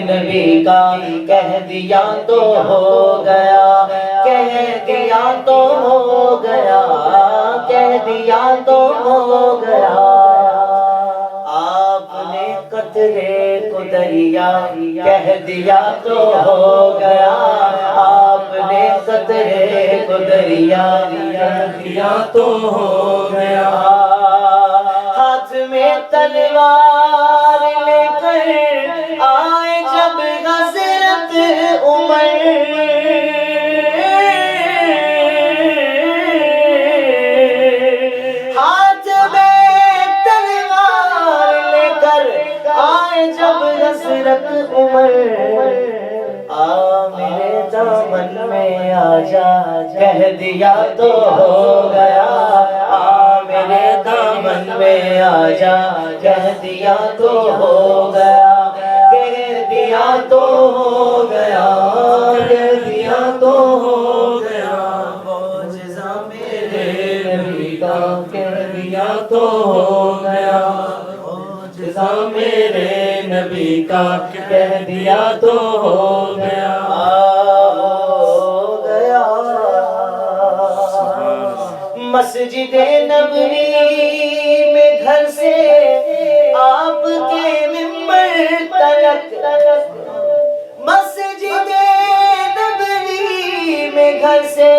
نبی کا کہہ دیا تو ہو گیا، کہہ دیا تو ہو گیا، کہہ دیا تو ہو گیا۔ آپ نے قطرے کو دریا کہہ دیا تو ہو گیا، آپ نے قطرے کو دریا کہہ دیا تو ہو گیا۔ ہاتھ میں تلوار لے کر آئے جب حضرت عمر، ہاتھ میں تلوار لے کر آئے جب حضرت عمر، آ میرے دامن میں آ جا کہہ دیا تو ہو گیا، آ میرے دامن میں آ جا کہہ دیا تو ہو گیا، کہہ دیا تو ہو گیا، کہہ دیا تو ہو گیا۔ معجزہ میرے نبی کا کہہ دیا تو ہو گیا، معجزہ میرے نبی کا کہہ دیا تو ہو گیا، ہو گیا۔ مسجد نبوی میں گھر سے آپ کے ممبر تلک، مسجد نبوی میں گھر سے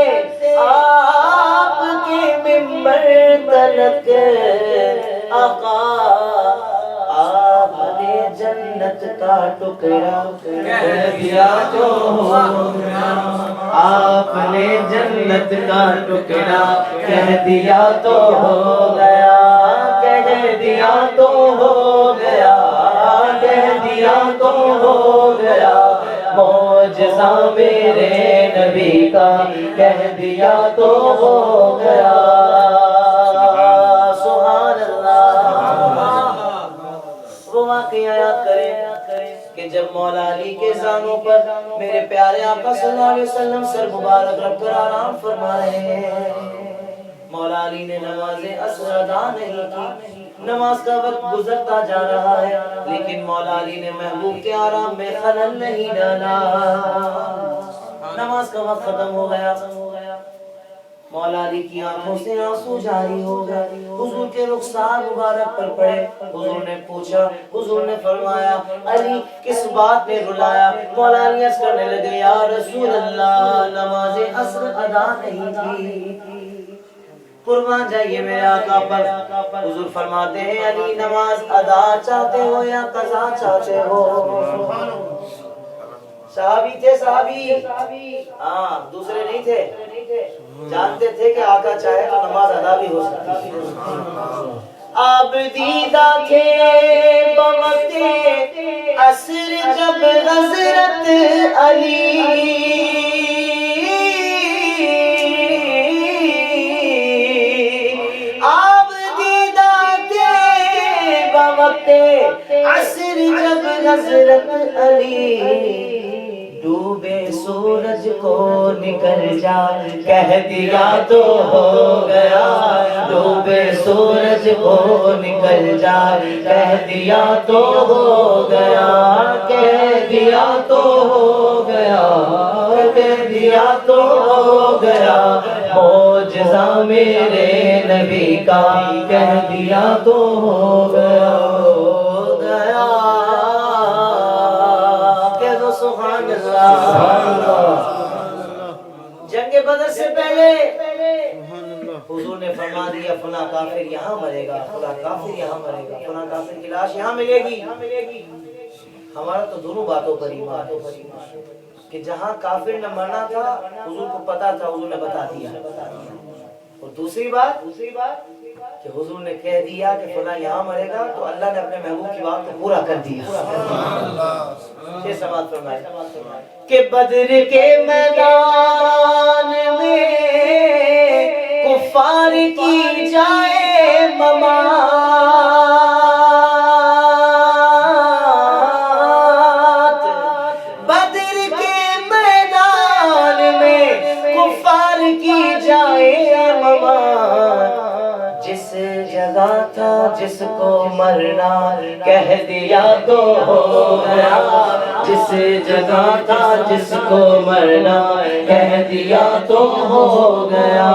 آپ کے ممبر تلک، آقا آپ نے جنت کا ٹکڑا کہہ دیا تو ہو گیا، آپ نے جنت کا ٹکڑا کہہ دیا تو ہو گیا، کہہ دیا تو ہو گیا، کہہ دیا تو ہو گیا۔ معجزہ میرے نبی کا کہہ دیا تو ہو گیا، سبحان اللہ۔ وہ واقعہ یاد کریں کہ جب مولا علی کے زانوں پر میرے پیارے آقا صلی اللہ علیہ وسلم سر مبارک رکھ کر آرام فرما رہے ہیں، مولا علی نے نماز عصر ادا نہیں کی، نماز کا وقت گزرتا جا رہا ہے لیکن مولا علی نے محبوب کے آرام میں خلل نہیں ڈالا۔ نماز کا وقت ختم ہو گیا، مولا علی کی آنکھوں سے آنسو جاری ہو گئے، حضور کے رخسار مبارک پر پڑے۔ حضور نے پوچھا، حضور نے فرمایا علی کس بات نے رلایا؟ مولا علی عرض کرنے لگے یا رسول اللہ نماز عصر ادا نہیں کی، قربان جائیے میرے آقا پر۔ حضور فرماتے ہیں علی نماز ادا چاہتے ہو یا قضا چاہتے ہو؟ صحابی تھے، صحابی، ہاں دوسرے نہیں تھے، جانتے تھے کہ آقا چاہے تو نماز ادا بھی ہو سکتی ہے۔ آپ دیدہ تھے بوقت عصر جب حضرت علی، آپ دیدہ تھے بوقت عصر جب حضرت علی، ڈوبے سورج کو نکل جا کہہ دیا تو ہو گیا، ڈوبے سورج کو نکل جا کہہ دیا تو ہو گیا، کہہ دیا تو ہو گیا، کہہ دیا تو ہو گیا۔ معجزہ میرے نبی کا کہہ دیا تو ہو گیا، ہو گیا۔ سبحان اللہ۔ جنگ بدر سے پہلے حضور نے فرما دیا فلاں کافر یہاں مرے گا، فلاں کافر یہاں مرے گا، فلاں کافر کی لاش یہاں ملے گی۔ ہمارا تو دونوں باتوں پر ایمان ہے کہ جہاں کافر نہ مرنا تھا حضور کو پتا تھا، حضور نے بتا دیا۔ اور دوسری بات کہ حضور نے کہہ دیا کہ فلاں یہاں مرے گا تو اللہ نے اپنے محبوب کی بات کو پورا کر دیا۔ یہ سماعت فرمائے کہ بدر کے میدان میں کفار کی جائے ممات، بدر کے میدان میں کفار کی جائے ممات، جس جگہ تھا جس کو مرنا کہہ دیا تو ہو گیا، جس جگہ تھا جس کو مرنا کہہ دیا تو ہو گیا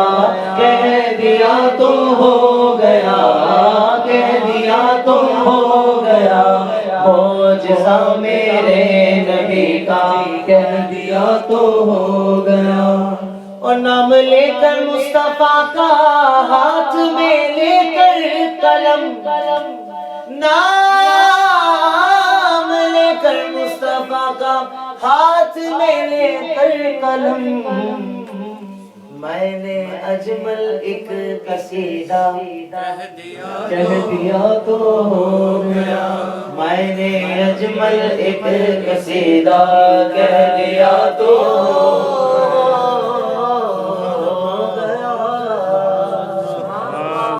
کہہ دیا تو ہو گیا کہہ دیا تو ہو گیا معجزہ میرے نبی کا کہہ دیا تو ہو گیا اور نام لے کر مصطفیٰ کا ہاتھ میں لے کر قلم نام لے کر مصطفیٰ کا ہاتھ میں لے کر قلم میں نے اجمل ایک قصیدہ کہہ دیا تو ہو گیا میں نے اجمل ایک قصیدہ کہہ دیا تو